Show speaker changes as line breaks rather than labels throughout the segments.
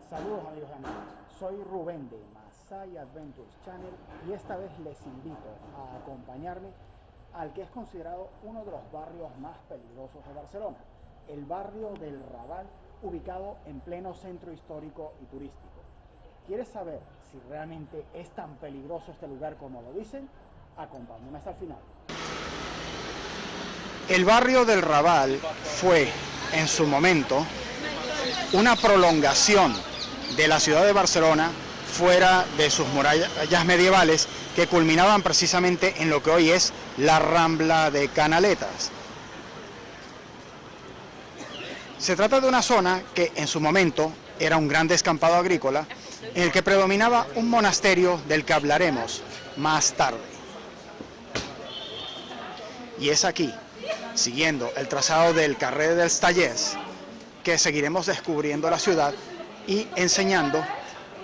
Saludos amigos y amigas, soy Rubén de Masai Adventures Channel y esta vez les invito a acompañarme al que es considerado uno de los barrios más peligrosos de Barcelona, el barrio del Raval, ubicado en pleno centro histórico y turístico. ¿Quieres saber si realmente es tan peligroso este lugar como lo dicen? Acompáñame hasta el final.
El barrio del Raval fue, en su momento, una prolongación de la ciudad de Barcelona fuera de sus murallas medievales que culminaban precisamente en lo que hoy es la Rambla de Canaletas. Se trata de una zona que en su momento era un gran descampado agrícola en el que predominaba un monasterio del que hablaremos más tarde. Y es aquí, siguiendo el trazado del Carrer dels Tallers, que seguiremos descubriendo la ciudad y enseñando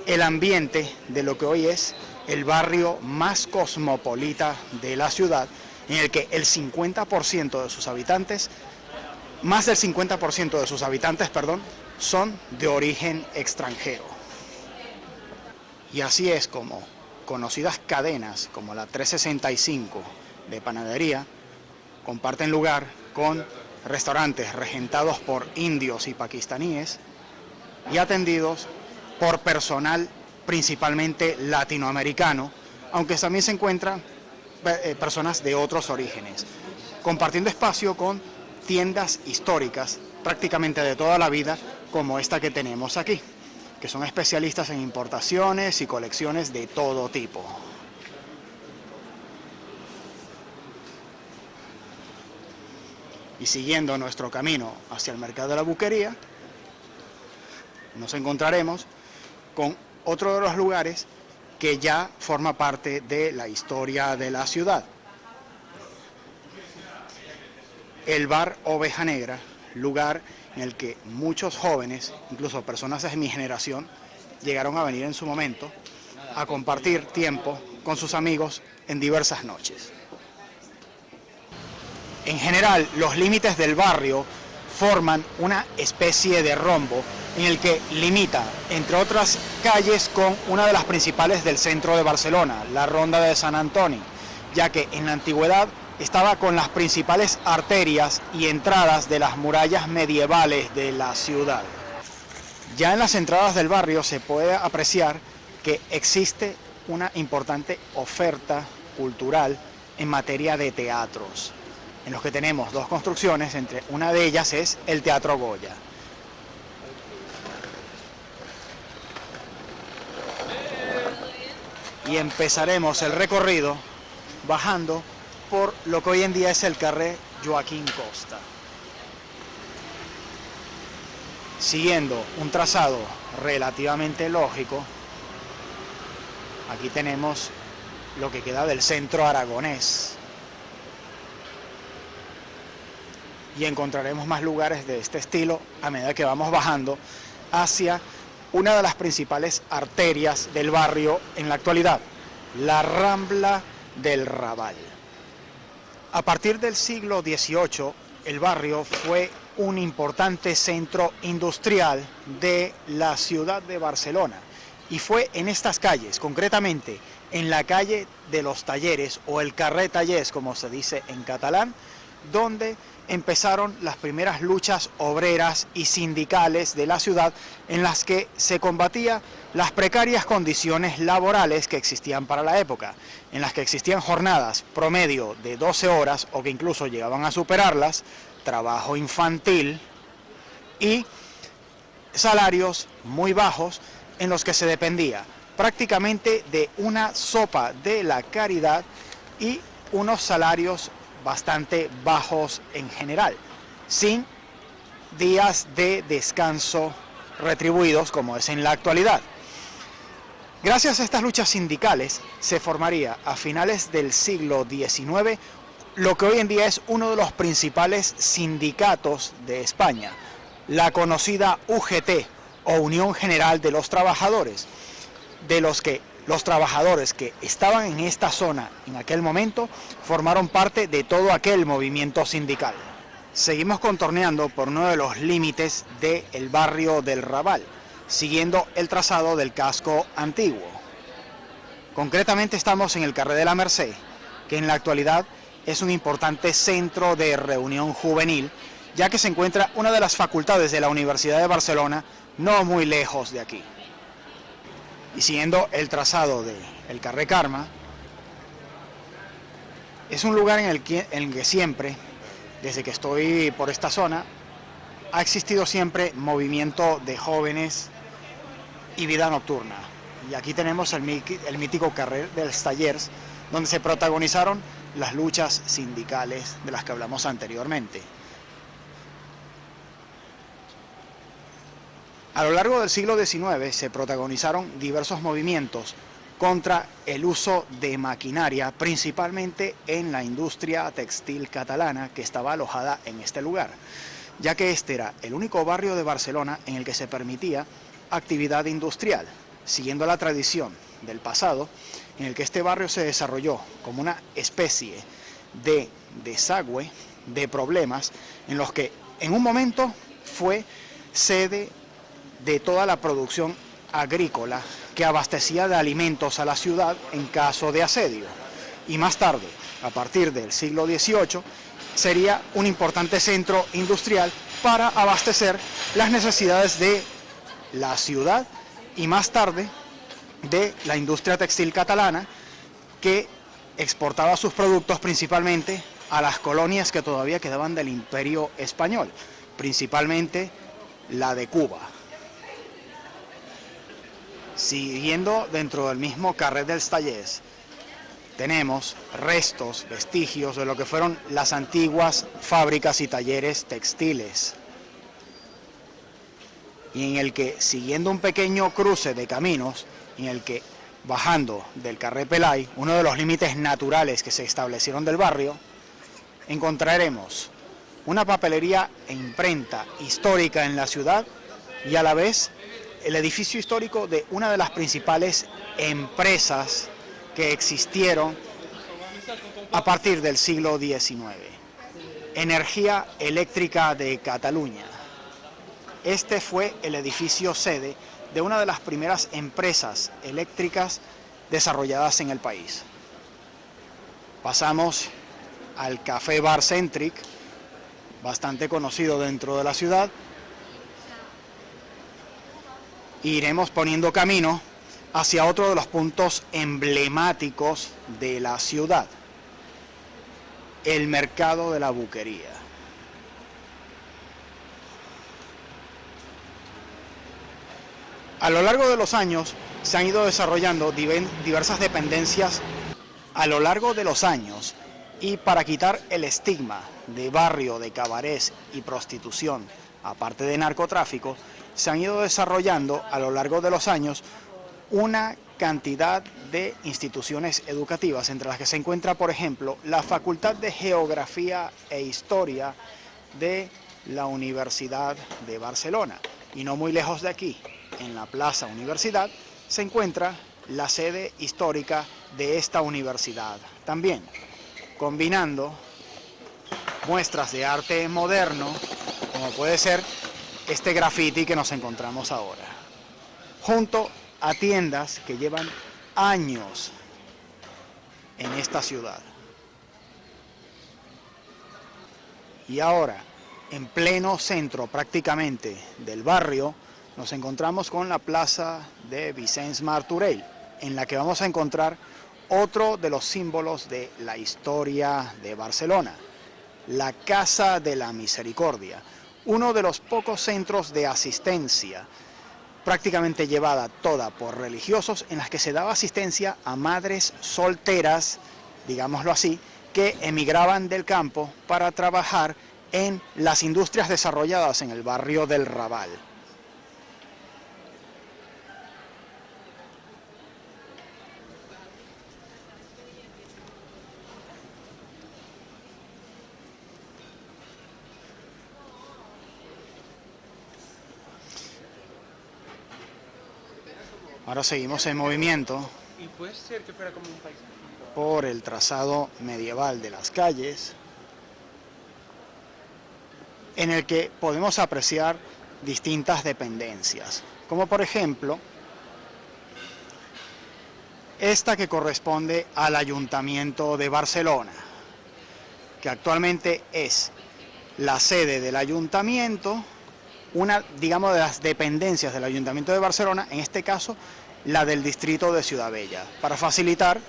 el ambiente de lo que hoy es el barrio más cosmopolita de la ciudad, en el que el 50% de sus habitantes, más del 50% de sus habitantes, son de origen extranjero. Y así es como conocidas cadenas como la 365 de panadería comparten lugar con restaurantes regentados por indios y pakistaníes y atendidos por personal principalmente latinoamericano, aunque también se encuentran personas de otros orígenes, compartiendo espacio con tiendas históricas prácticamente de toda la vida, como esta que tenemos aquí, que son especialistas en importaciones y colecciones de todo tipo. Y siguiendo nuestro camino hacia el mercado de la Buquería, nos encontraremos con otro de los lugares que ya forma parte de la historia de la ciudad. El bar Oveja Negra, lugar en el que muchos jóvenes, incluso personas de mi generación, llegaron a venir en su momento a compartir tiempo con sus amigos en diversas noches. En general, los límites del barrio forman una especie de rombo en el que limita, entre otras calles, con una de las principales del centro de Barcelona, la Ronda de Sant Antoni, ya que en la antigüedad estaba con las principales arterias y entradas de las murallas medievales de la ciudad. Ya en las entradas del barrio se puede apreciar que existe una importante oferta cultural en materia de teatros, en los que tenemos dos construcciones, entre una de ellas es el Teatro Goya. Y empezaremos el recorrido bajando por lo que hoy en día es el Carrer Joaquín Costa, siguiendo un trazado relativamente lógico. Aquí tenemos lo que queda del centro aragonés y encontraremos más lugares de este estilo a medida que vamos bajando hacia una de las principales arterias del barrio en la actualidad, la Rambla del Raval. A partir del siglo XVIII, el barrio fue un importante centro industrial de la ciudad de Barcelona y fue en estas calles, concretamente en la calle de los Talleres o el Carrer Tallers, como se dice en catalán, donde empezaron las primeras luchas obreras y sindicales de la ciudad, en las que se combatía las precarias condiciones laborales que existían para la época, en las que existían jornadas promedio de 12 horas o que incluso llegaban a superarlas, trabajo infantil y salarios muy bajos en los que se dependía prácticamente de una sopa de la caridad y unos salarios bastante bajos en general, sin días de descanso retribuidos como es en la actualidad. Gracias a estas luchas sindicales se formaría a finales del siglo XIX lo que hoy en día es uno de los principales sindicatos de España, la conocida UGT o Unión General de los Trabajadores, de los que los trabajadores que estaban en esta zona en aquel momento formaron parte de todo aquel movimiento sindical. Seguimos contorneando por uno de los límites del barrio del Raval, siguiendo el trazado del casco antiguo. Concretamente estamos en el Carrer de la Merced, que en la actualidad es un importante centro de reunión juvenil, ya que se encuentra una de las facultades de la Universidad de Barcelona, no muy lejos de aquí. Y siguiendo el trazado del Carrer Carme, es un lugar en el que siempre, desde que estoy por esta zona, ha existido siempre movimiento de jóvenes y vida nocturna. Y aquí tenemos el mítico Carrer dels Tallers, donde se protagonizaron las luchas sindicales de las que hablamos anteriormente. A lo largo del siglo XIX se protagonizaron diversos movimientos contra el uso de maquinaria, principalmente en la industria textil catalana que estaba alojada en este lugar, ya que este era el único barrio de Barcelona en el que se permitía actividad industrial, siguiendo la tradición del pasado, en el que este barrio se desarrolló como una especie de desagüe de problemas en los que en un momento fue sede de toda la producción agrícola que abastecía de alimentos a la ciudad en caso de asedio. Y más tarde, a partir del siglo XVIII, sería un importante centro industrial para abastecer las necesidades de la ciudad y más tarde de la industria textil catalana, que exportaba sus productos principalmente a las colonias que todavía quedaban del Imperio Español, principalmente la de Cuba. Siguiendo dentro del mismo Carrer dels Tallers, tenemos restos, vestigios de lo que fueron las antiguas fábricas y talleres textiles, y en el que, siguiendo un pequeño cruce de caminos, en el que, bajando del Carrer Pelai, uno de los límites naturales que se establecieron del barrio, encontraremos una papelería e imprenta histórica en la ciudad y a la vez el edificio histórico de una de las principales empresas que existieron a partir del siglo XIX, Energía Eléctrica de Cataluña. Este fue el edificio sede de una de las primeras empresas eléctricas desarrolladas en el país. Pasamos al Café Bar Cèntric, bastante conocido dentro de la ciudad, e iremos poniendo camino hacia otro de los puntos emblemáticos de la ciudad, el Mercado de la Buquería. A lo largo de los años se han ido desarrollando diversas dependencias y para quitar el estigma de barrio de cabarets y prostitución, aparte de narcotráfico, se han ido desarrollando a lo largo de los años una cantidad de instituciones educativas, entre las que se encuentra, por ejemplo, la Facultad de Geografía e Historia de la Universidad de Barcelona. Y no muy lejos de aquí, en la Plaza Universidad, se encuentra la sede histórica de esta universidad también, combinando muestras de arte moderno, como puede ser este graffiti que nos encontramos ahora, junto a tiendas que llevan años en esta ciudad. Y ahora, en pleno centro prácticamente del barrio, nos encontramos con la plaza de Vicenç Martorell, en la que vamos a encontrar otro de los símbolos de la historia de Barcelona, la Casa de la Misericordia, uno de los pocos centros de asistencia, prácticamente llevada toda por religiosos, en las que se daba asistencia a madres solteras, digámoslo así, que emigraban del campo para trabajar en las industrias desarrolladas en el barrio del Raval. Ahora seguimos en movimiento por el trazado medieval de las calles, en el que podemos apreciar distintas dependencias, como por ejemplo esta que corresponde al Ayuntamiento de Barcelona, que actualmente es la sede del ayuntamiento, una, digamos, de las dependencias del Ayuntamiento de Barcelona, en este caso la del distrito de Ciudad Bella, para facilitar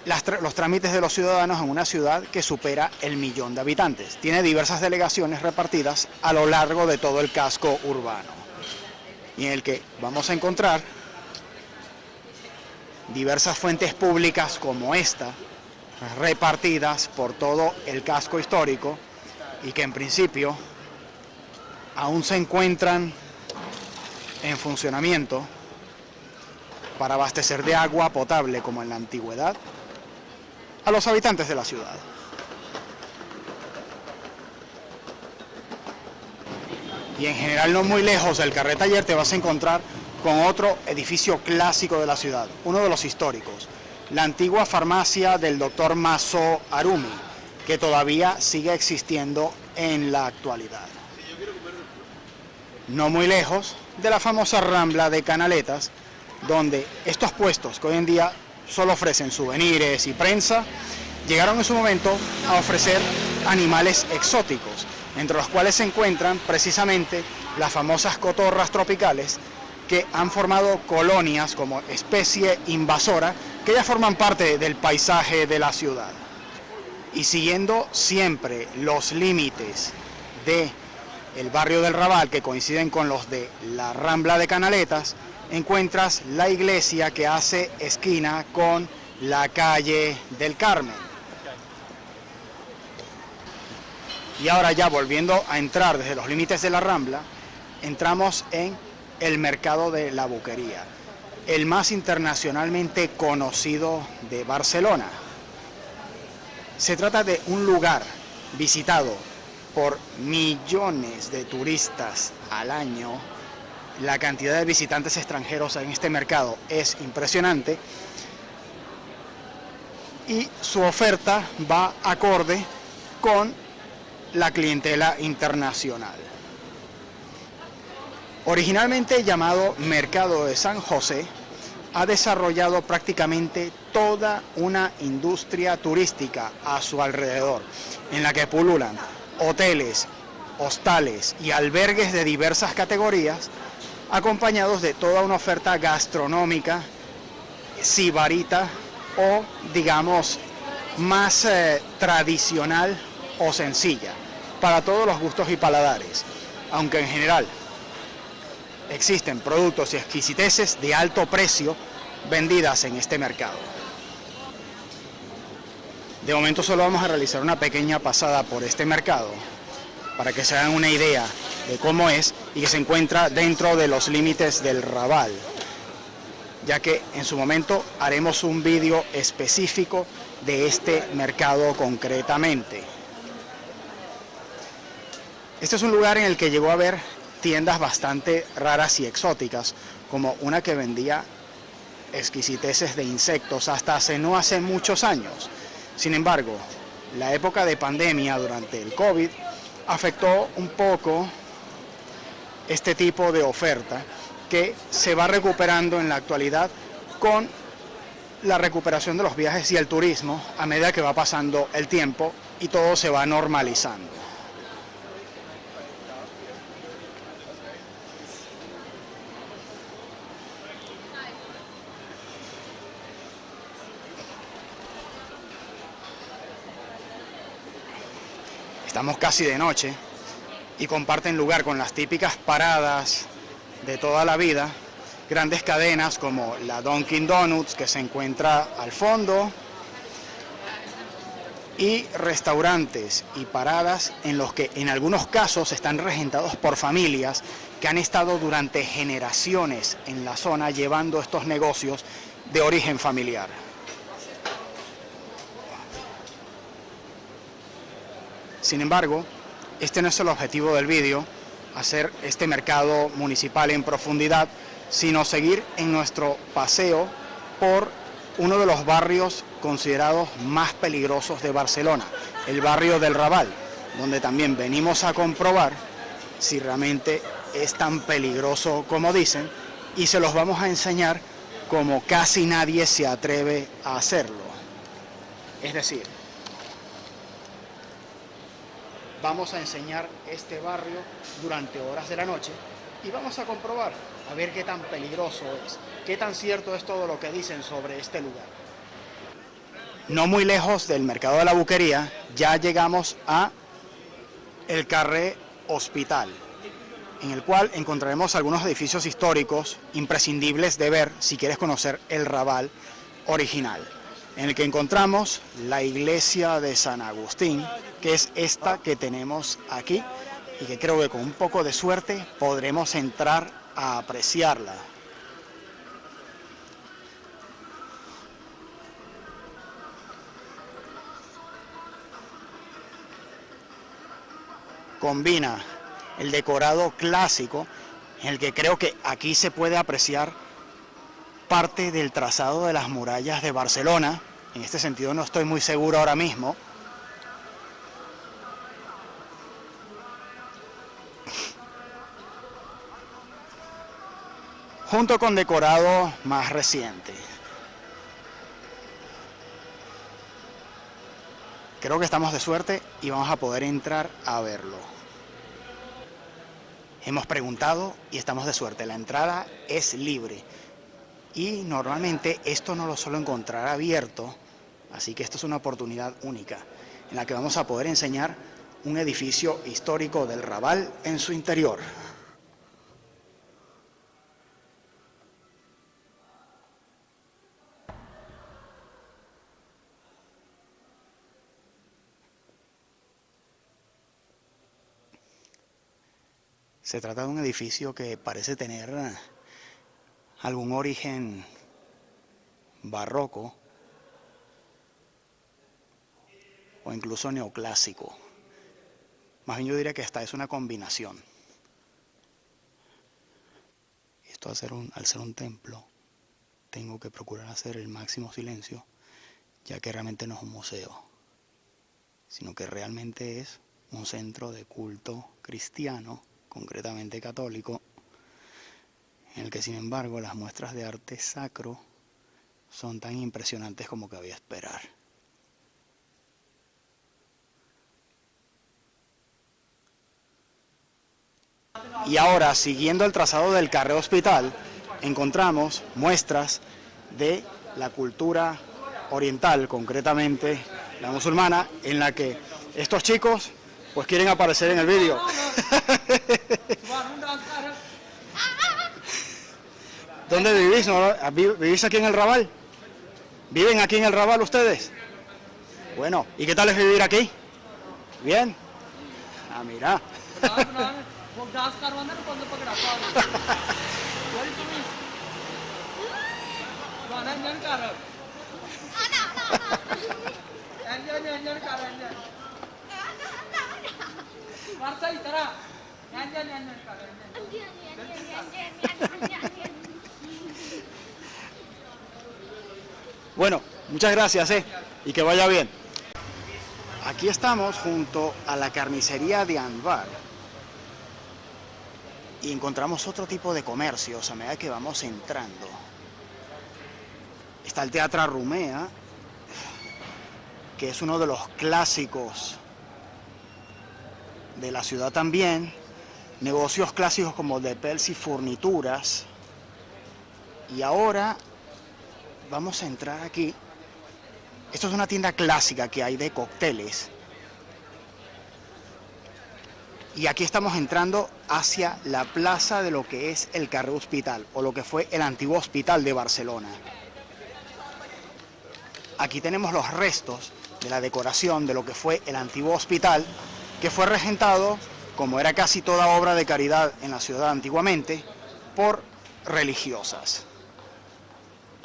los trámites de los ciudadanos en una ciudad que supera el 1.000.000 de habitantes. Tiene diversas delegaciones repartidas a lo largo de todo el casco urbano, y en el que vamos a encontrar diversas fuentes públicas como esta, repartidas por todo el casco histórico, y que en principio aún se encuentran en funcionamiento para abastecer de agua potable, como en la antigüedad, a los habitantes de la ciudad. Y en general, no muy lejos del Carrer Taller, te vas a encontrar con otro edificio clásico de la ciudad, uno de los históricos, la antigua farmacia del doctor Maso Arumi, que todavía sigue existiendo en la actualidad. No muy lejos de la famosa Rambla de Canaletas, donde estos puestos, que hoy en día solo ofrecen souvenirs y prensa, llegaron en su momento a ofrecer animales exóticos, entre los cuales se encuentran precisamente las famosas cotorras tropicales, que han formado colonias como especie invasora, que ya forman parte del paisaje de la ciudad. Y siguiendo siempre los límites del barrio del Raval, que coinciden con los de la Rambla de Canaletas, encuentras la iglesia que hace esquina con la calle del Carmen. Y ahora, ya volviendo a entrar desde los límites de la Rambla, entramos en el mercado de la Boquería, el más internacionalmente conocido de Barcelona. Se trata de un lugar visitado por millones de turistas al año. La cantidad de visitantes extranjeros en este mercado es impresionante, y su oferta va acorde con la clientela internacional. Originalmente llamado Mercado de San José, ha desarrollado prácticamente toda una industria turística a su alrededor, en la que pululan hoteles, hostales y albergues de diversas categorías, acompañados de toda una oferta gastronómica, sibarita o, digamos, más tradicional o sencilla, para todos los gustos y paladares, aunque en general existen productos y exquisiteces de alto precio vendidas en este mercado. De momento solo vamos a realizar una pequeña pasada por este mercado para que se hagan una idea de cómo es, y que se encuentra dentro de los límites del Raval, ya que en su momento haremos un vídeo específico de este mercado concretamente. Este es un lugar en el que llegó a haber tiendas bastante raras y exóticas, como una que vendía exquisiteces de insectos hasta no hace muchos años. Sin embargo, la época de pandemia durante el COVID afectó un poco este tipo de oferta, que se va recuperando en la actualidad con la recuperación de los viajes y el turismo a medida que va pasando el tiempo y todo se va normalizando. Estamos casi de noche y comparten lugar con las típicas paradas de toda la vida, grandes cadenas como la Dunkin' Donuts, que se encuentra al fondo, y restaurantes y paradas en los que en algunos casos están regentados por familias que han estado durante generaciones en la zona llevando estos negocios de origen familiar. Sin embargo, este no es el objetivo del vídeo, hacer este mercado municipal en profundidad, sino seguir en nuestro paseo por uno de los barrios considerados más peligrosos de Barcelona, el barrio del Raval, donde también venimos a comprobar si realmente es tan peligroso como dicen, y se los vamos a enseñar como casi nadie se atreve a hacerlo. Es decir, vamos a enseñar este barrio durante horas de la noche y vamos a comprobar a ver qué tan peligroso es, qué tan cierto es todo lo que dicen sobre este lugar. No muy lejos del mercado de la Buquería ya llegamos a el Carré Hospital, en el cual encontraremos algunos edificios históricos imprescindibles de ver si quieres conocer el Raval original, en el que encontramos la iglesia de San Agustín, que es esta que tenemos aquí y que creo que con un poco de suerte podremos entrar a apreciarla. Combina el decorado clásico, en el que creo que aquí se puede apreciar parte del trazado de las murallas de Barcelona. En este sentido no estoy muy seguro ahora mismo. Junto con decorado más reciente. Creo que estamos de suerte y vamos a poder entrar a verlo. Hemos preguntado y estamos de suerte. La entrada es libre. Y normalmente esto no lo suelo encontrar abierto, así que esto es una oportunidad única en la que vamos a poder enseñar un edificio histórico del Raval en su interior. Se trata de un edificio que parece tener algún origen barroco o incluso neoclásico. Más bien yo diría que esta es una combinación. Esto al ser un templo, tengo que procurar hacer el máximo silencio, ya que realmente no es un museo, sino que realmente es un centro de culto cristiano, concretamente católico, en el que sin embargo las muestras de arte sacro son tan impresionantes como cabía esperar. Y ahora, siguiendo el trazado del Carré Hospital, encontramos muestras de la cultura oriental, concretamente la musulmana, en la que estos chicos pues quieren aparecer en el vídeo. ¿Dónde vivís? ¿No? ¿Vivís aquí en el Raval? ¿Viven aquí en el Raval ustedes? Bueno, ¿y qué tal es vivir aquí? ¿Bien? Ah, mira. Bueno, muchas gracias, y que vaya bien. Aquí estamos junto a la carnicería de Anbar y encontramos otro tipo de comercios a medida que vamos entrando. Está el Teatro Rumea, que es uno de los clásicos de la ciudad también. Negocios clásicos como de Pels y Furnituras. Y ahora vamos a entrar aquí. Esto es una tienda clásica que hay de cócteles. Y aquí estamos entrando hacia la plaza de lo que es el Carré Hospital, o lo que fue el antiguo hospital de Barcelona. Aquí tenemos los restos de la decoración de lo que fue el antiguo hospital, que fue regentado, como era casi toda obra de caridad en la ciudad antiguamente, por religiosas.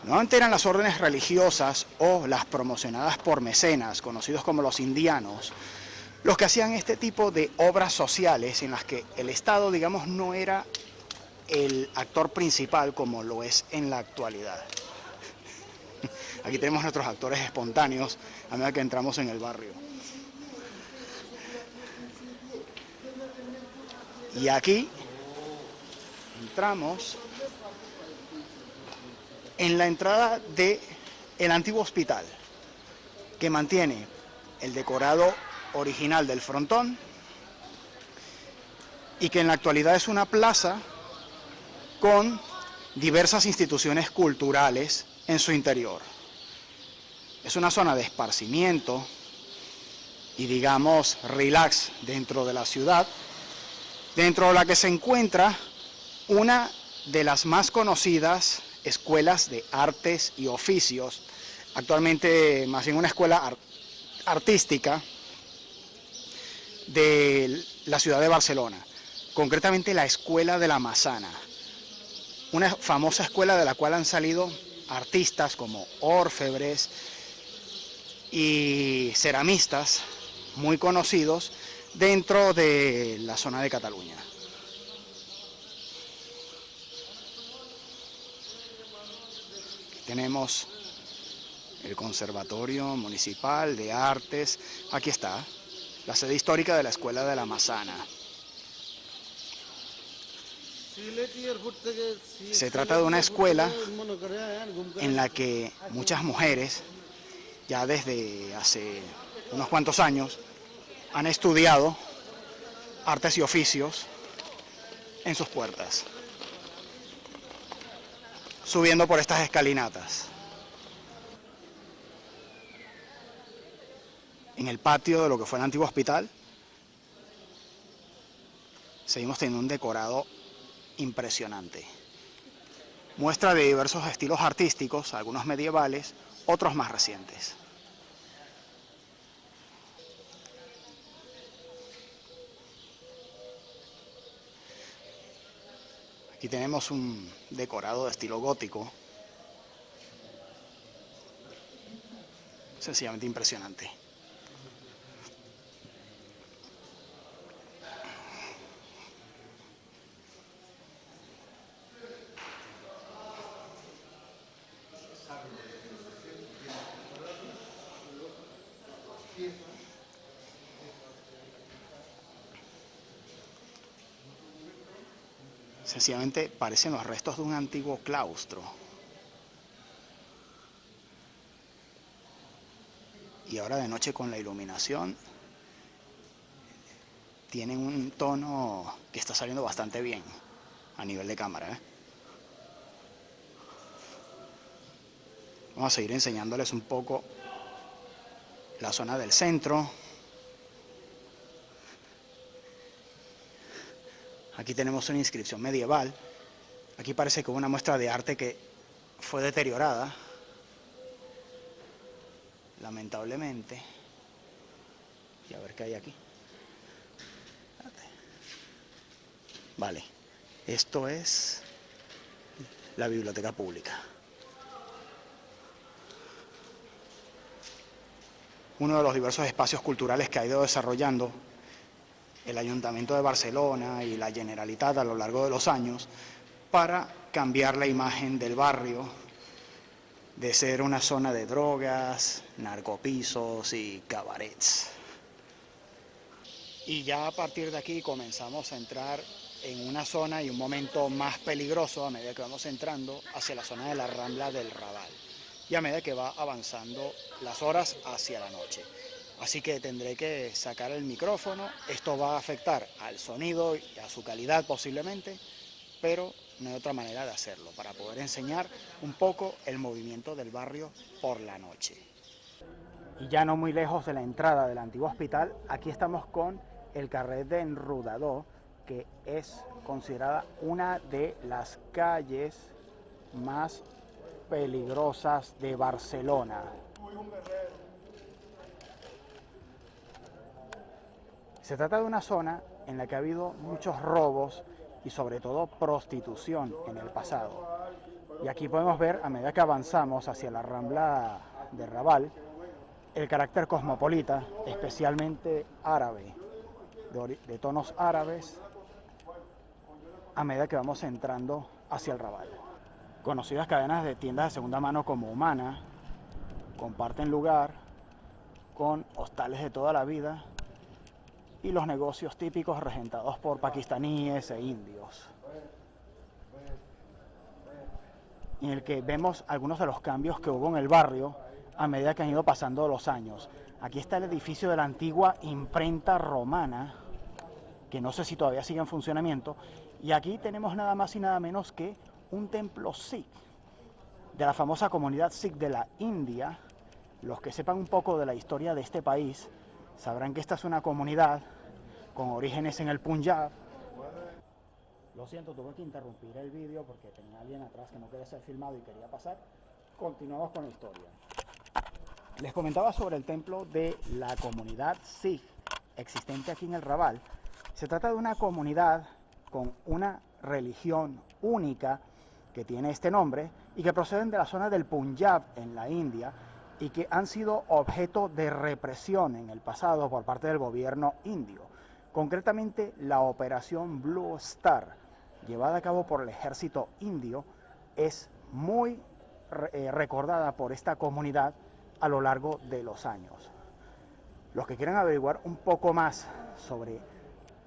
Normalmente eran las órdenes religiosas o las promocionadas por mecenas, conocidos como los indianos, los que hacían este tipo de obras sociales en las que el Estado, digamos, no era el actor principal como lo es en la actualidad. Aquí tenemos nuestros actores espontáneos a medida que entramos en el barrio. Y aquí entramos En la entrada de el antiguo hospital, que mantiene el decorado original del frontón y que en la actualidad es una plaza con diversas instituciones culturales en su interior. Es una zona de esparcimiento y, digamos, relax dentro de la ciudad, dentro de la que se encuentra una de las más conocidas escuelas de artes y oficios, actualmente más bien una escuela artística de la ciudad de Barcelona, concretamente la Escuela de la Massana, una famosa escuela de la cual han salido artistas como orfebres y ceramistas muy conocidos dentro de la zona de Cataluña. Aquí tenemos el Conservatorio Municipal de Artes. Aquí está, la sede histórica de la Escuela de la Massana. Se trata de una escuela en la que muchas mujeres, ya desde hace unos cuantos años, han estudiado artes y oficios en sus puertas, subiendo por estas escalinatas. En el patio de lo que fue el antiguo hospital, seguimos teniendo un decorado impresionante. Muestra de diversos estilos artísticos, algunos medievales, otros más recientes. Aquí tenemos un decorado de estilo gótico, sencillamente impresionante. Sencillamente parecen los restos de un antiguo claustro. Y ahora de noche con la iluminación tienen un tono que está saliendo bastante bien a nivel de cámara, ¿eh? Vamos a seguir enseñándoles un poco la zona del centro. Aquí tenemos una inscripción medieval. Aquí parece que hubo una muestra de arte que fue deteriorada, lamentablemente. Y a ver qué hay aquí. Vale, esto es la biblioteca pública. Uno de los diversos espacios culturales que ha ido desarrollando el Ayuntamiento de Barcelona y la Generalitat a lo largo de los años para cambiar la imagen del barrio de ser una zona de drogas, narcopisos y cabarets. Y ya a partir de aquí comenzamos a entrar en una zona y un momento más peligroso a medida que vamos entrando hacia la zona de la Rambla del Raval y a medida que va avanzando las horas hacia la noche. Así que tendré que sacar el micrófono, esto va a afectar al sonido y a su calidad posiblemente, pero no hay otra manera de hacerlo, para poder enseñar un poco el movimiento del barrio por la noche. Y ya no muy lejos de la entrada del antiguo hospital, aquí estamos con el carrer d'Enrudador, que es considerada una de las calles más peligrosas de Barcelona. Se trata de una zona en la que ha habido muchos robos y sobre todo prostitución en el pasado. Y aquí podemos ver, a medida que avanzamos hacia la Rambla de Raval, el carácter cosmopolita, especialmente árabe, de tonos árabes, a medida que vamos entrando hacia el Raval. Conocidas cadenas de tiendas de segunda mano como Humana comparten lugar con hostales de toda la vida y los negocios típicos regentados por pakistaníes e indios.
en el que vemos algunos de los cambios que hubo en el barrio a medida que han ido pasando los años. Aquí está el edificio de la antigua imprenta romana, que no sé si todavía sigue en funcionamiento, y aquí tenemos nada más y nada menos que un templo Sikh, de la famosa comunidad Sikh de la India. Los que sepan un poco de la historia de este país sabrán que esta es una comunidad con orígenes en el Punjab. Lo siento, tuve que interrumpir el vídeo porque tenía alguien atrás que no quería ser filmado y quería pasar. Continuamos con la historia. Les comentaba sobre el templo de la comunidad Sikh existente aquí en el Raval. Se trata de una comunidad con una religión única que tiene este nombre y que proceden de la zona del Punjab en la India y que han sido objeto de represión en el pasado por parte del gobierno indio. Concretamente, la operación Blue Star, llevada a cabo por el ejército indio, es muy recordada por esta comunidad a lo largo de los años. Los que quieran averiguar un poco más sobre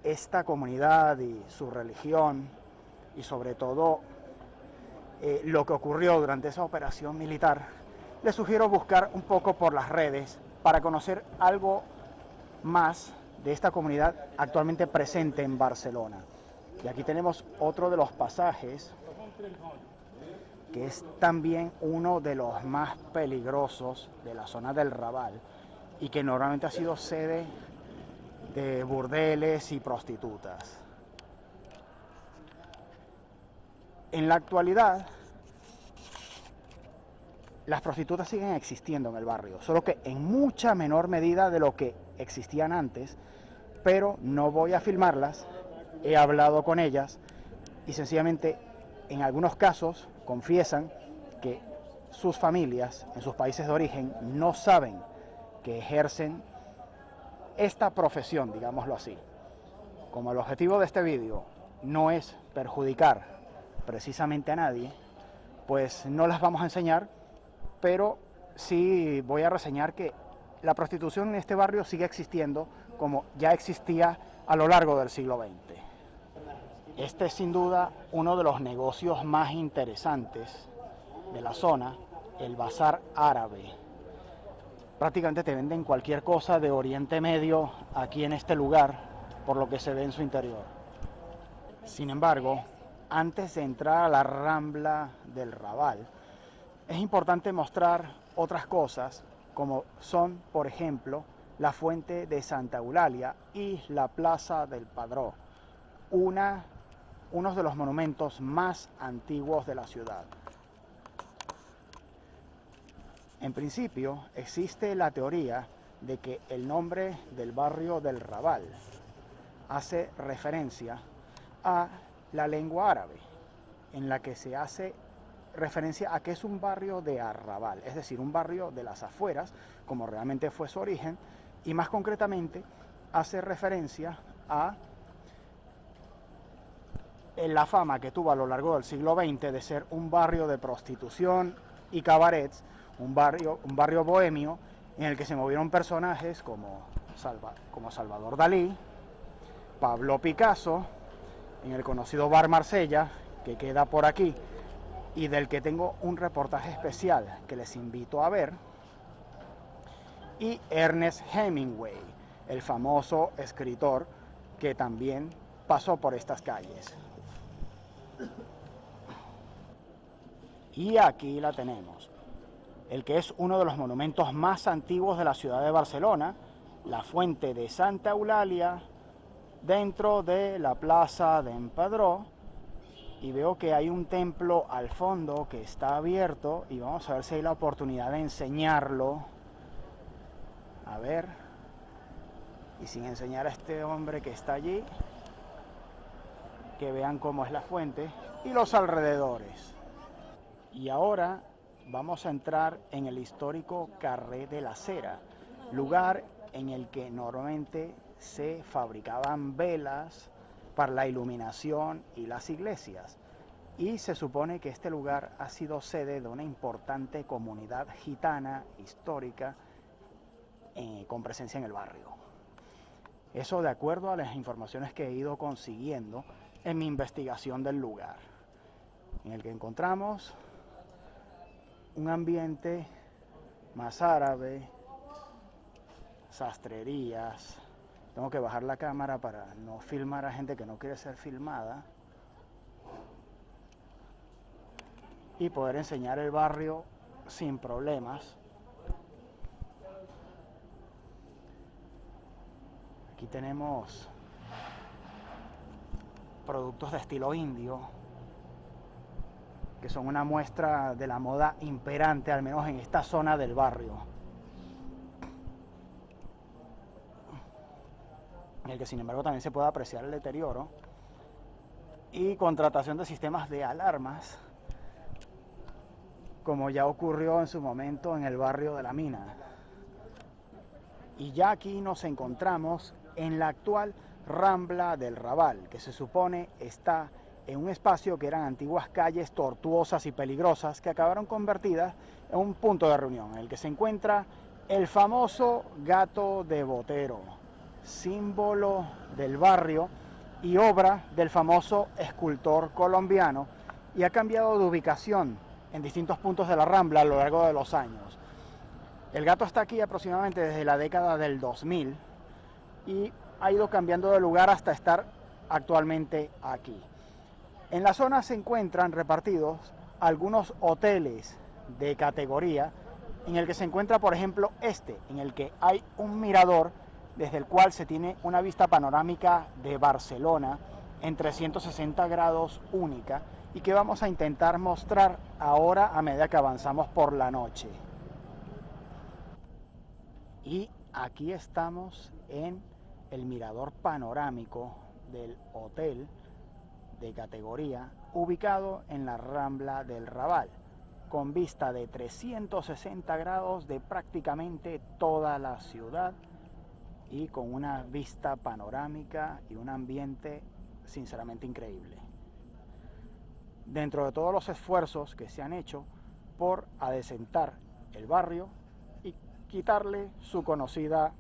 esta comunidad y su religión y sobre todo lo que ocurrió durante esa operación militar, les sugiero buscar un poco por las redes para conocer algo más de esta comunidad actualmente presente en Barcelona. Y aquí tenemos otro de los pasajes que es también uno de los más peligrosos de la zona del Raval y que normalmente ha sido sede de burdeles y prostitutas. En la actualidad, las prostitutas siguen existiendo en el barrio, solo que en mucha menor medida de lo que existían antes, pero no voy a filmarlas, he hablado con ellas y sencillamente en algunos casos confiesan que sus familias en sus países de origen no saben que ejercen esta profesión, digámoslo así. Como el objetivo de este vídeo no es perjudicar precisamente a nadie, pues no las vamos a enseñar, pero sí voy a reseñar que la prostitución en este barrio sigue existiendo como ya existía a lo largo del siglo XX. Este es sin duda uno de los negocios más interesantes de la zona, el bazar árabe. Prácticamente te venden cualquier cosa de Oriente Medio aquí en este lugar, por lo que se ve en su interior. Sin embargo, antes de entrar a la Rambla del Raval, es importante mostrar otras cosas, como son, por ejemplo, la fuente de Santa Eulàlia y la Plaza del Padró, uno de los monumentos más antiguos de la ciudad. En principio, existe la teoría de que el nombre del barrio del Raval hace referencia a la lengua árabe, en la que se hace referencia a que es un barrio de arrabal, es decir, un barrio de las afueras, como realmente fue su origen, y más concretamente hace referencia a la fama que tuvo a lo largo del siglo XX de ser un barrio de prostitución y cabarets, un barrio bohemio en el que se movieron personajes como Salvador Dalí, Pablo Picasso, en el conocido Bar Marsella, que queda por aquí, y del que tengo un reportaje especial que les invito a ver, y Ernest Hemingway, el famoso escritor que también pasó por estas calles. Y aquí la tenemos, el que es uno de los monumentos más antiguos de la ciudad de Barcelona, la fuente de Santa Eulàlia, dentro de la plaza de Empadró, y veo que hay un templo al fondo que está abierto y vamos a ver si hay la oportunidad de enseñarlo. A ver, y sin enseñar a este hombre que está allí, que vean cómo es la fuente y los alrededores. Y ahora vamos a entrar en el histórico Carrer de la Cera, lugar en el que normalmente se fabricaban velas para la iluminación y las iglesias. Y se supone que este lugar ha sido sede de una importante comunidad gitana histórica con presencia en el barrio. Eso de acuerdo a las informaciones que he ido consiguiendo en mi investigación del lugar, en el que encontramos un ambiente más árabe, sastrerías. Tengo que bajar la cámara para no filmar a gente que no quiere ser filmada y poder enseñar el barrio sin problemas. Aquí tenemos productos de estilo indio, que son una muestra de la moda imperante, al menos en esta zona del barrio, en el que sin embargo también se puede apreciar el deterioro y contratación de sistemas de alarmas, como ya ocurrió en su momento en el barrio de La Mina. Y ya aquí nos encontramos en la actual Rambla del Raval, que se supone está en un espacio que eran antiguas calles tortuosas y peligrosas que acabaron convertidas en un punto de reunión, en el que se encuentra el famoso Gato de Botero, símbolo del barrio y obra del famoso escultor colombiano, y ha cambiado de ubicación en distintos puntos de la Rambla a lo largo de los años. El gato está aquí aproximadamente desde la década del 2000 y ha ido cambiando de lugar hasta estar actualmente aquí. En la zona se encuentran repartidos algunos hoteles de categoría, en el que se encuentra, por ejemplo, en el que hay un mirador desde el cual se tiene una vista panorámica de Barcelona en 360 grados única, y que vamos a intentar mostrar ahora a medida que avanzamos por la noche. Y aquí estamos en el mirador panorámico del hotel de categoría, ubicado en la Rambla del Raval, con vista de 360 grados de prácticamente toda la ciudad y con una vista panorámica y un ambiente sinceramente increíble. Dentro de todos los esfuerzos que se han hecho por adecentar el barrio y quitarle su conocida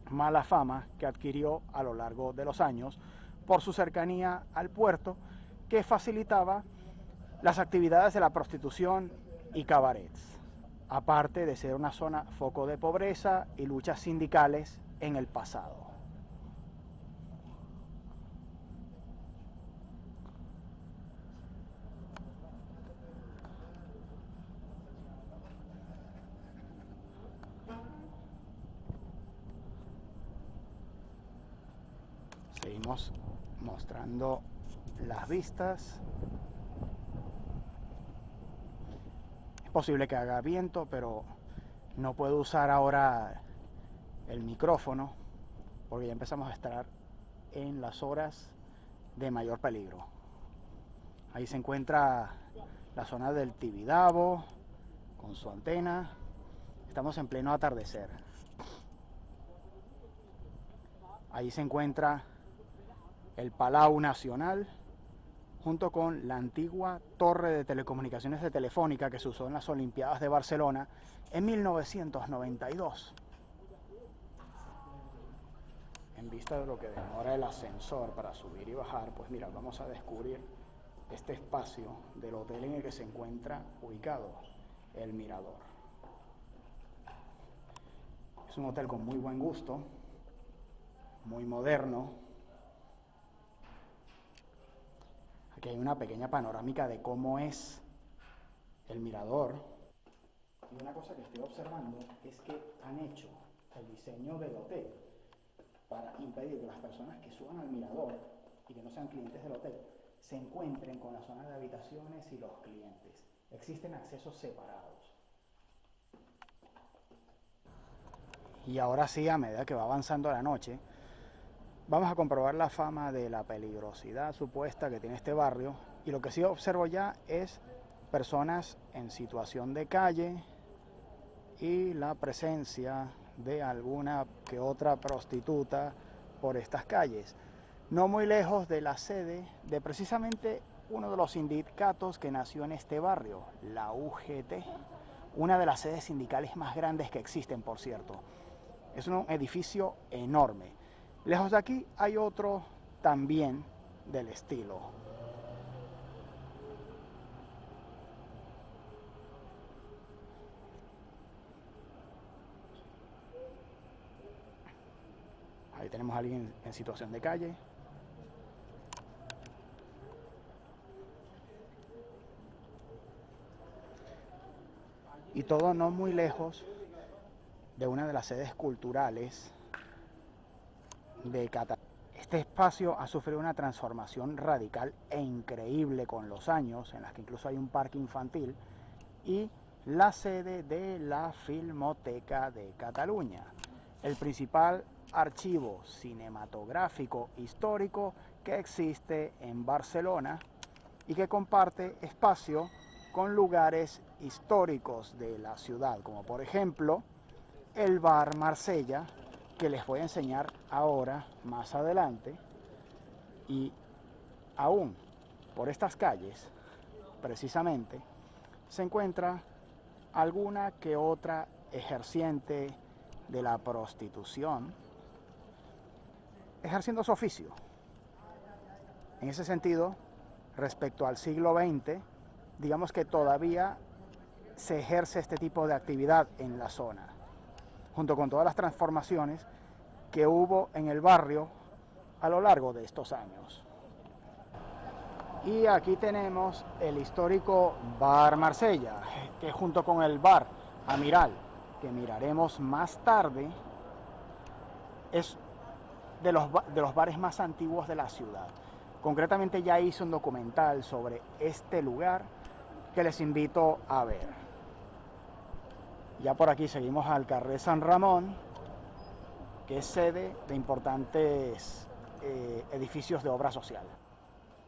mala fama que adquirió a lo largo de los años por su cercanía al puerto, que facilitaba las actividades de la prostitución y cabarets, aparte de ser una zona foco de pobreza y luchas sindicales en el pasado. Seguimos mostrando las vistas. Es posible que haga viento, pero no puedo usar ahora el micrófono porque ya empezamos a estar en las horas de mayor peligro. Ahí se encuentra la zona del Tibidabo con su antena. Estamos en pleno atardecer. Ahí se encuentra el Palau Nacional, junto con la antigua torre de telecomunicaciones de Telefónica que se usó en las Olimpiadas de Barcelona en 1992. En vista de lo que demora el ascensor para subir y bajar, pues mira, vamos a descubrir este espacio del hotel en el que se encuentra ubicado el Mirador. Es un hotel con muy buen gusto, muy moderno. Aquí hay una pequeña panorámica de cómo es el mirador. Y una cosa que estoy observando es que han hecho el diseño del hotel para impedir que las personas que suban al mirador y que no sean clientes del hotel se encuentren con la zona de habitaciones y los clientes. Existen accesos separados. Y ahora sí, a medida que va avanzando la noche, vamos a comprobar la fama de la peligrosidad supuesta que tiene este barrio, y lo que sí observo ya es personas en situación de calle y la presencia de alguna que otra prostituta por estas calles, no muy lejos de la sede de precisamente uno de los sindicatos que nació en este barrio, la UGT, una de las sedes sindicales más grandes que existen, por cierto. Es un edificio enorme. Lejos de aquí hay otro también del estilo.
Ahí tenemos a alguien en situación de calle. Y todo no muy lejos de una de las sedes culturales de Cataluña. Este espacio ha sufrido una transformación radical e increíble con los años, en las que incluso hay un parque infantil y la sede de la Filmoteca de Cataluña, el principal archivo cinematográfico histórico que existe en Barcelona y que comparte espacio con lugares históricos de la ciudad, como por ejemplo el Bar Marsella, que les voy a enseñar ahora más adelante. Y aún por estas calles precisamente se encuentra alguna que otra ejerciente de la prostitución ejerciendo su oficio. En ese sentido, respecto al siglo XX, digamos que todavía se ejerce este tipo de actividad en la zona, junto con todas las transformaciones que hubo en el barrio a lo largo de estos años. Y aquí tenemos el histórico Bar Marsella, que junto con el Bar Amiral, que miraremos más tarde, es de los bares más antiguos de la ciudad. Concretamente ya hice un documental sobre este lugar que les invito a ver. Ya por aquí seguimos al Carrer San Ramón, que es sede de importantes edificios de obra social.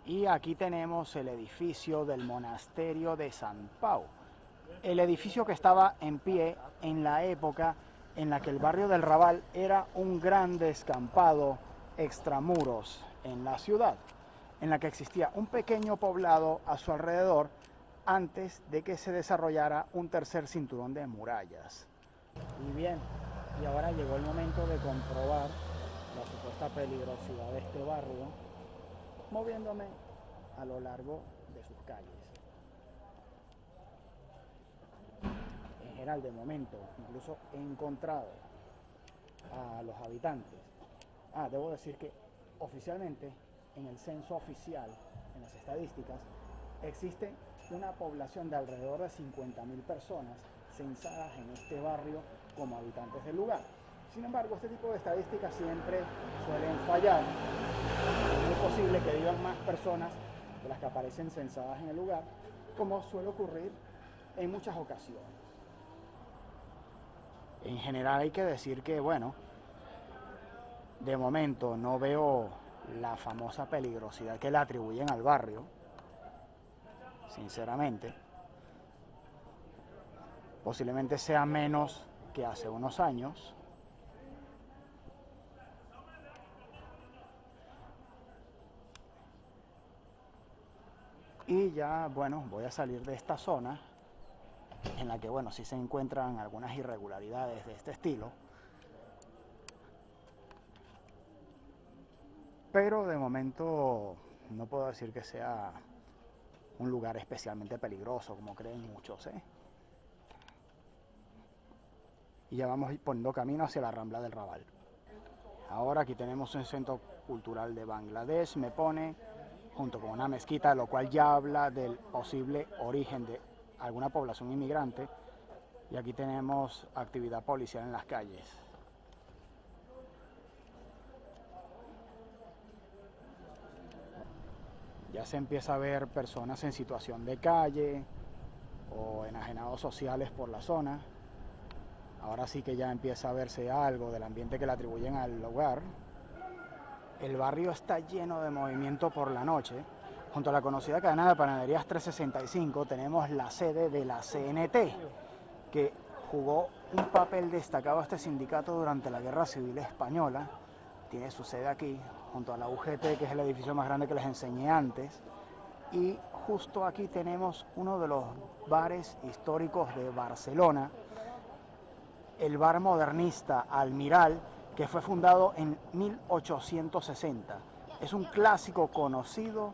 Y aquí tenemos el edificio del Monasterio de Sant Pau, el edificio que estaba en pie en la época en la que el barrio del Raval era un gran descampado extramuros en la ciudad, en la que existía un pequeño poblado a su alrededor antes de que se desarrollara un tercer cinturón de murallas. Y bien, y ahora llegó el momento de comprobar la supuesta peligrosidad de este barrio, moviéndome a lo largo de sus calles. En general, de momento, incluso he encontrado a los habitantes. Debo decir que oficialmente, en el censo oficial, en las estadísticas, existe una población de alrededor de 50.000 personas censadas en este barrio como habitantes del lugar. Sin embargo, este tipo de estadísticas siempre suelen fallar. Es muy posible que vivan más personas de las que aparecen censadas en el lugar, como suele ocurrir en muchas ocasiones. En general hay que decir que, bueno, de momento no veo la famosa peligrosidad que le atribuyen al barrio, sinceramente. Posiblemente sea menos que hace unos años. Y ya, bueno, voy a salir de esta zona en la que, bueno, sí se encuentran algunas irregularidades de este estilo. Pero de momento no puedo decir que sea un lugar especialmente peligroso, como creen muchos, ¿eh? Y ya vamos poniendo camino hacia la Rambla del Raval. Ahora aquí tenemos un centro cultural de Bangladesh, me pone, junto con una mezquita, lo cual ya habla del posible origen de alguna población inmigrante. Y aquí tenemos actividad policial en las calles. Ya se empieza a ver personas en situación de calle o enajenados sociales por la zona. Ahora sí que ya empieza a verse algo del ambiente que le atribuyen al lugar. El barrio está lleno de movimiento por la noche. Junto a la conocida cadena de panaderías 365 tenemos la sede de la CNT, que jugó un papel destacado a este sindicato durante la Guerra Civil Española. Tiene su sede aquí, junto a la UGT, que es el edificio más grande que les enseñé antes. Y justo aquí tenemos uno de los bares históricos de Barcelona, el bar modernista Almiral, que fue fundado en 1860. Es un clásico conocido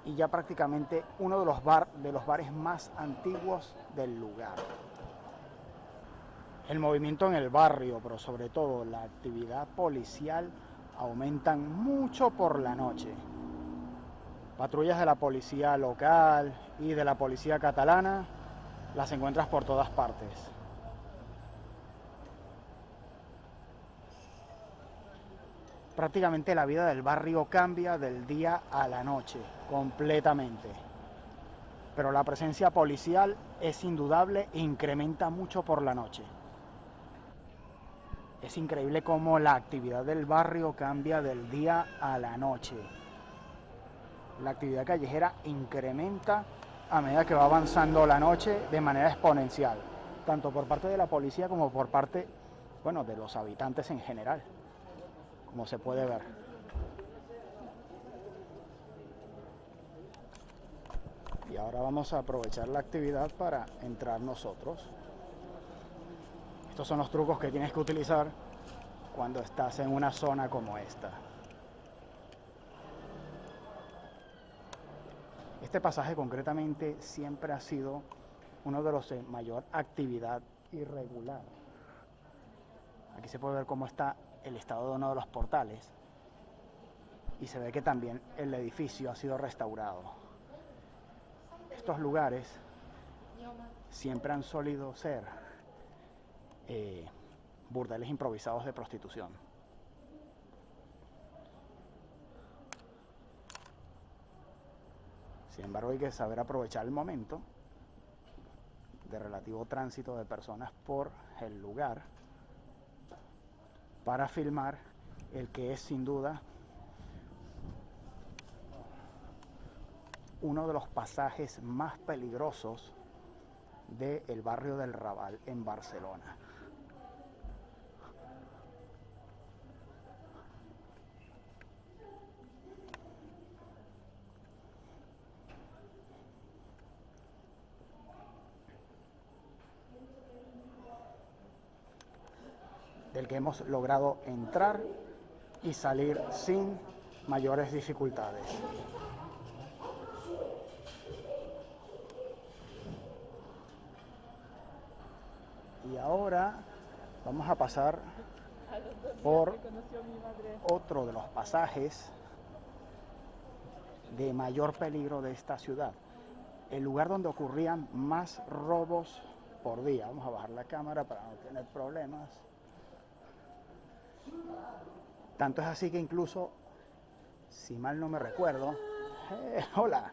y ya prácticamente uno de los bares más antiguos del lugar.
el movimiento en el barrio, pero sobre todo la actividad policial, aumentan mucho por la noche. Patrullas de la policía local y de la policía catalana las encuentras por todas partes. Prácticamente la vida del barrio cambia del día a la noche, completamente. Pero la presencia policial es indudable e incrementa mucho por la noche. Es increíble cómo la actividad del barrio cambia del día a la noche. La actividad callejera incrementa a medida que va avanzando la noche de manera exponencial, tanto por parte de la policía como por parte, bueno, de los habitantes en general, como se puede ver. Y ahora vamos a aprovechar la actividad para entrar nosotros. Estos son los trucos que tienes que utilizar cuando estás en una zona como esta. Este pasaje concretamente siempre ha sido uno de los de mayor actividad irregular. Aquí se puede ver cómo está el estado de uno de los portales y se ve que también el edificio ha sido restaurado. Estos lugares siempre han solido ser burdeles improvisados de prostitución. Sin embargo, hay que saber aprovechar el momento de relativo tránsito de personas por el lugar para filmar el que es sin duda uno de los pasajes más peligrosos del barrio del Raval en Barcelona. Del que hemos logrado entrar y salir sin mayores dificultades. Y ahora vamos a pasar por otro de los pasajes de mayor peligro de esta ciudad, el lugar donde ocurrían más robos por día. Vamos a bajar la cámara para no tener problemas. Tanto es así que incluso, si mal no me recuerdo, hola,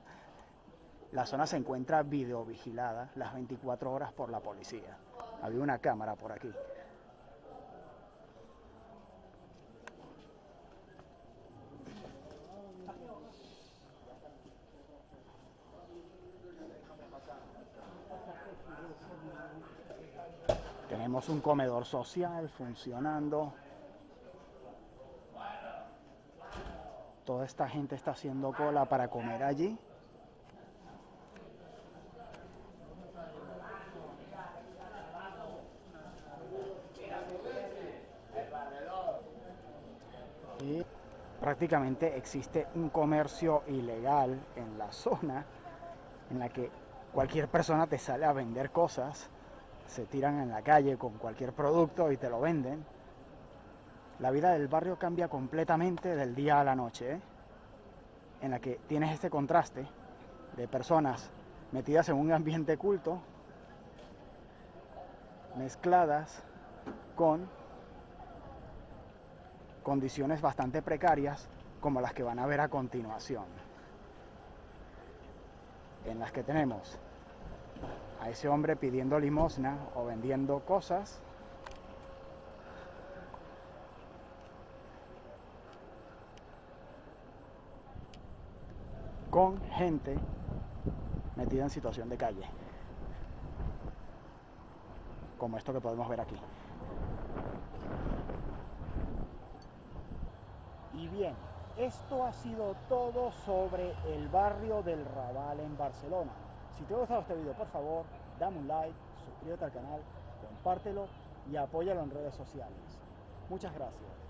la zona se encuentra videovigilada las 24 horas por la policía. Había una cámara por aquí. Tenemos un comedor social funcionando. Toda esta gente está haciendo cola para comer allí. Y prácticamente existe un comercio ilegal en la zona en la que cualquier persona te sale a vender cosas, se tiran en la calle con cualquier producto y te lo venden. La vida del barrio cambia completamente del día a la noche, en la que tienes este contraste de personas metidas en un ambiente culto, mezcladas con condiciones bastante precarias como las que van a ver a continuación, en las que tenemos a ese hombre pidiendo limosna o vendiendo cosas, con gente metida en situación de calle, como esto que podemos ver aquí. Y bien, esto ha sido todo sobre el barrio del Raval en Barcelona. Si te ha gustado este video, por favor, dame un like, suscríbete al canal, compártelo y apóyalo en redes sociales. Muchas gracias.